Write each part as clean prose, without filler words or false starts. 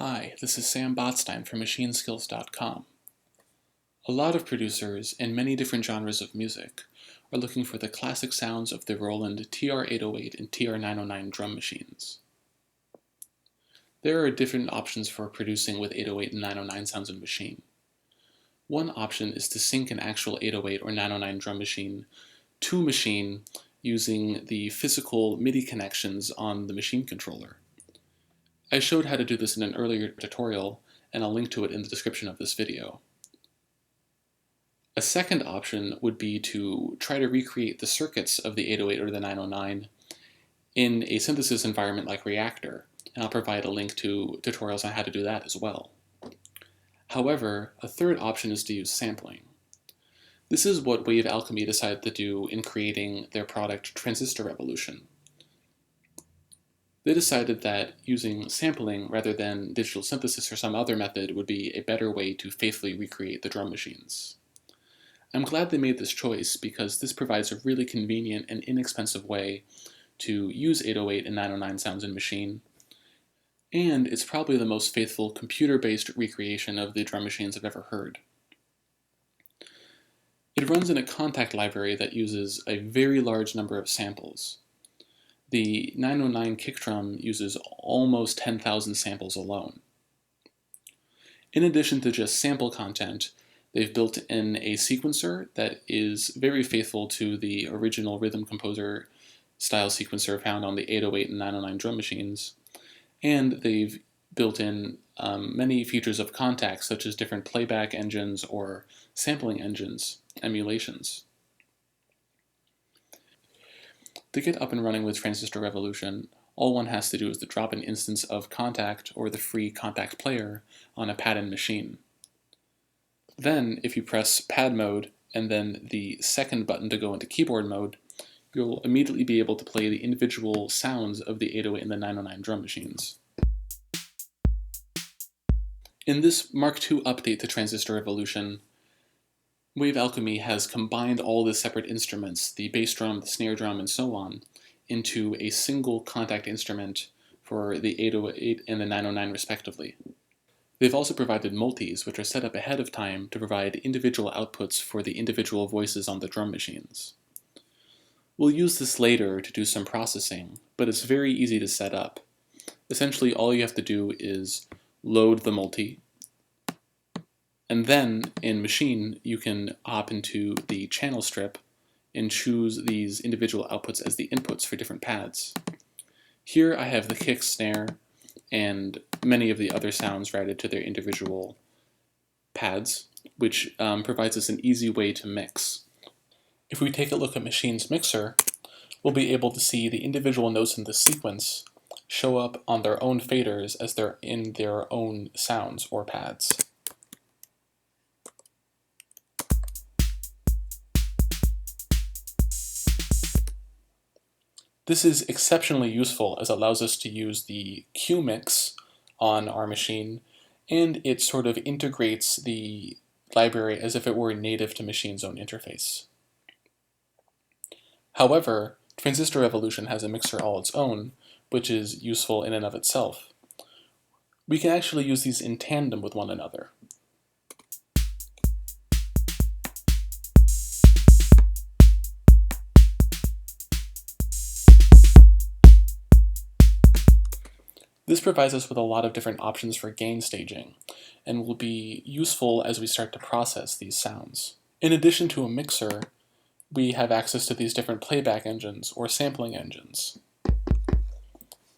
Hi, this is Sam Botstein from MachineSkills.com. A lot of producers in many different genres of music are looking for the classic sounds of the Roland TR-808 and TR-909 drum machines. There are different options for producing with 808 and 909 sounds in Maschine. One option is to sync an actual 808 or 909 drum machine to Maschine using the physical MIDI connections on the Maschine controller. I showed how to do this in an earlier tutorial, and I'll link to it in the description of this video. A second option would be to try to recreate the circuits of the 808 or the 909 in a synthesis environment like Reaktor, and I'll provide a link to tutorials on how to do that as well. However, a third option is to use sampling. This is what Wave Alchemy decided to do in creating their product Transistor Revolution. They decided that using sampling rather than digital synthesis or some other method would be a better way to faithfully recreate the drum machines. I'm glad they made this choice because this provides a really convenient and inexpensive way to use 808 and 909 sounds in Maschine, and it's probably the most faithful computer-based recreation of the drum machines I've ever heard. It runs in a contact library that uses a very large number of samples. The 909 kick drum uses almost 10,000 samples alone. In addition to just sample content, they've built in a sequencer that is very faithful to the original Rhythm Composer style sequencer found on the 808 and 909 drum machines, and they've built in many features of contact, such as different playback engines or sampling engines, emulations. To get up and running with Transistor Revolution, all one has to do is to drop an instance of Contact or the free Contact player on a pad and machine. Then, if you press pad mode and then the second button to go into keyboard mode, you'll immediately be able to play the individual sounds of the 808 and the 909 drum machines. In this Mark II update to Transistor Revolution, Wave Alchemy has combined all the separate instruments, the bass drum, the snare drum, and so on, into a single contact instrument for the 808 and the 909 respectively. They've also provided multis, which are set up ahead of time to provide individual outputs for the individual voices on the drum machines. We'll use this later to do some processing, but it's very easy to set up. Essentially, all you have to do is load the multi, and then in Maschine, you can hop into the channel strip and choose these individual outputs as the inputs for different pads. Here I have the kick, snare, and many of the other sounds routed to their individual pads, which provides us an easy way to mix. If we take a look at Maschine's mixer, we'll be able to see the individual notes in the sequence show up on their own faders as they're in their own sounds or pads. This is exceptionally useful as it allows us to use the Q mix on our machine, and it sort of integrates the library as if it were native to Machine's own interface. However, Transistor Revolution has a mixer all its own, which is useful in and of itself. We can actually use these in tandem with one another. This provides us with a lot of different options for gain staging, and will be useful as we start to process these sounds. In addition to a mixer, we have access to these different playback engines or sampling engines.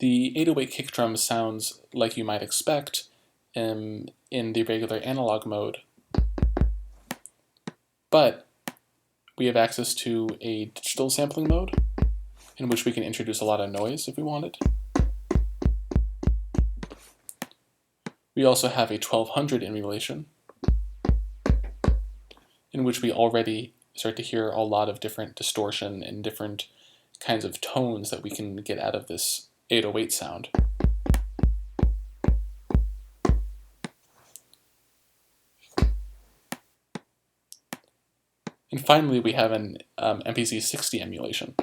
The 808 kick drum sounds like you might expect in the regular analog mode, but we have access to a digital sampling mode in which we can introduce a lot of noise if we wanted. We also have a 1200 emulation, in which we already start to hear a lot of different distortion and different kinds of tones that we can get out of this 808 sound. And finally, we have an MPC-60 emulation.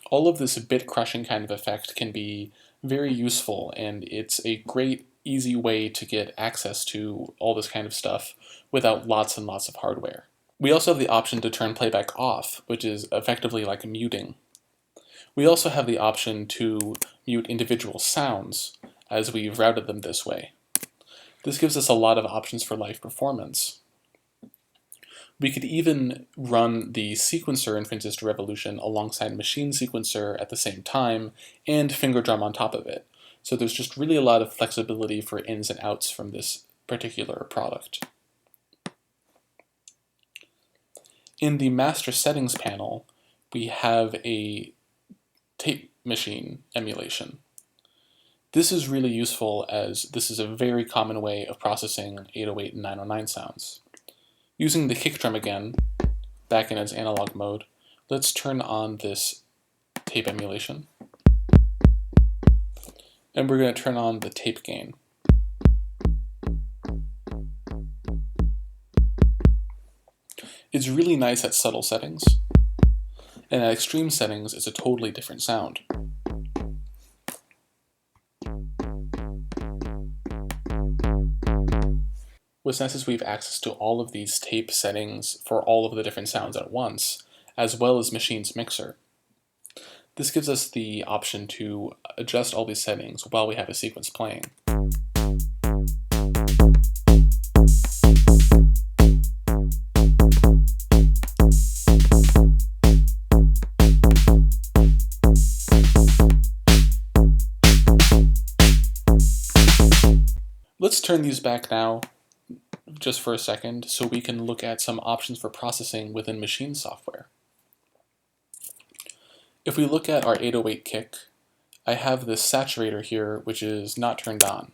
All of this bit crushing kind of effect can be Very useful, and it's a great, easy way to get access to all this kind of stuff without lots and lots of hardware. We also have the option to turn playback off, which is effectively like muting. We also have the option to mute individual sounds, as we've routed them this way. This gives us a lot of options for live performance. We could even run the sequencer in Transistor Revolution alongside Maschine sequencer at the same time, and finger drum on top of it. So there's just really a lot of flexibility for ins and outs from this particular product. In the master settings panel, we have a tape machine emulation. This is really useful as this is a very common way of processing 808 and 909 sounds. Using the kick drum again, back in its analog mode, let's turn on this tape emulation. And we're going to turn on the tape gain. It's really nice at subtle settings, and at extreme settings it's a totally different sound. What's nice is we have access to all of these tape settings for all of the different sounds at once, as well as Machine's mixer. This gives us the option to adjust all these settings while we have a sequence playing. Let's turn these back now, just for a second, so we can look at some options for processing within Maschine software. If we look at our 808 kick, I have this saturator here which is not turned on.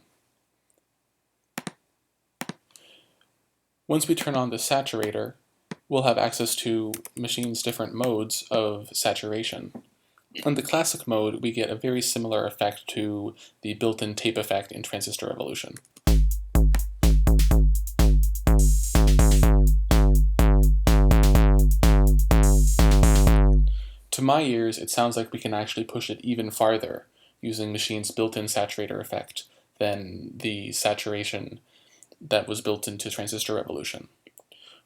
Once we turn on the saturator, we'll have access to Machine's different modes of saturation. In the classic mode, we get a very similar effect to the built-in tape effect in Transistor Revolution. To my ears, it sounds like we can actually push it even farther using Machine's built-in saturator effect than the saturation that was built into Transistor Revolution.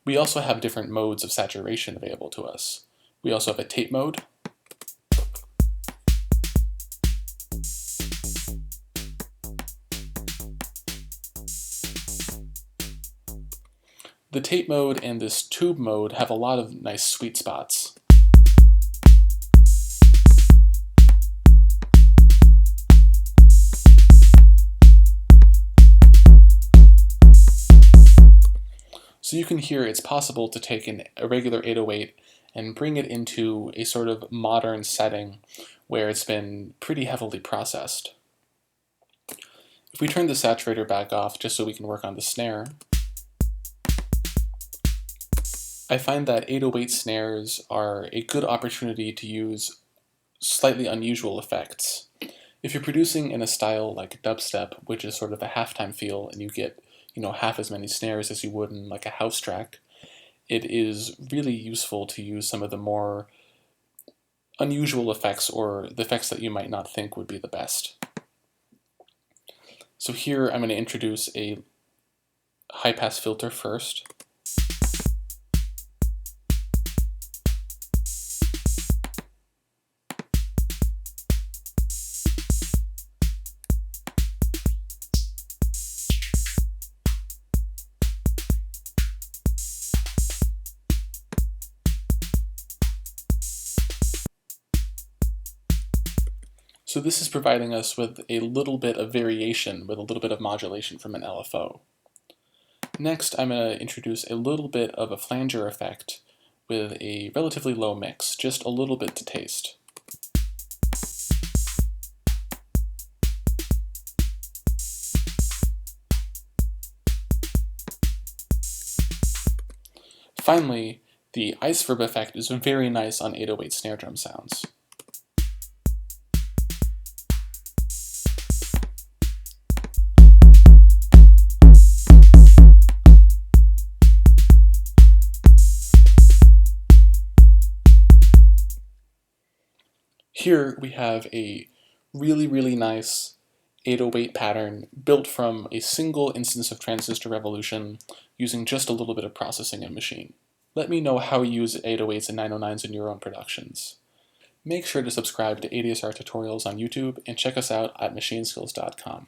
We also have different modes of saturation available to us. We also have a tape mode, the tape mode and this tube mode have a lot of nice sweet spots. So you can hear it's possible to take a regular 808 and bring it into a sort of modern setting where it's been pretty heavily processed. If we turn the saturator back off just so we can work on the snare, I find that 808 snares are a good opportunity to use slightly unusual effects. If you're producing in a style like dubstep, which is sort of a halftime feel, and you get half as many snares as you would in like a house track, it is really useful to use some of the more unusual effects, or the effects that you might not think would be the best. So here I'm going to introduce a high-pass filter first. So this is providing us with a little bit of variation, with a little bit of modulation from an LFO. Next, I'm going to introduce a little bit of a flanger effect with a relatively low mix, just a little bit to taste. Finally, the ice verb effect is very nice on 808 snare drum sounds. Here we have a really nice 808 pattern built from a single instance of Transistor Revolution using just a little bit of processing in Maschine. Let me know how you use 808s and 909s in your own productions. Make sure to subscribe to ADSR tutorials on YouTube and check us out at machineskills.com.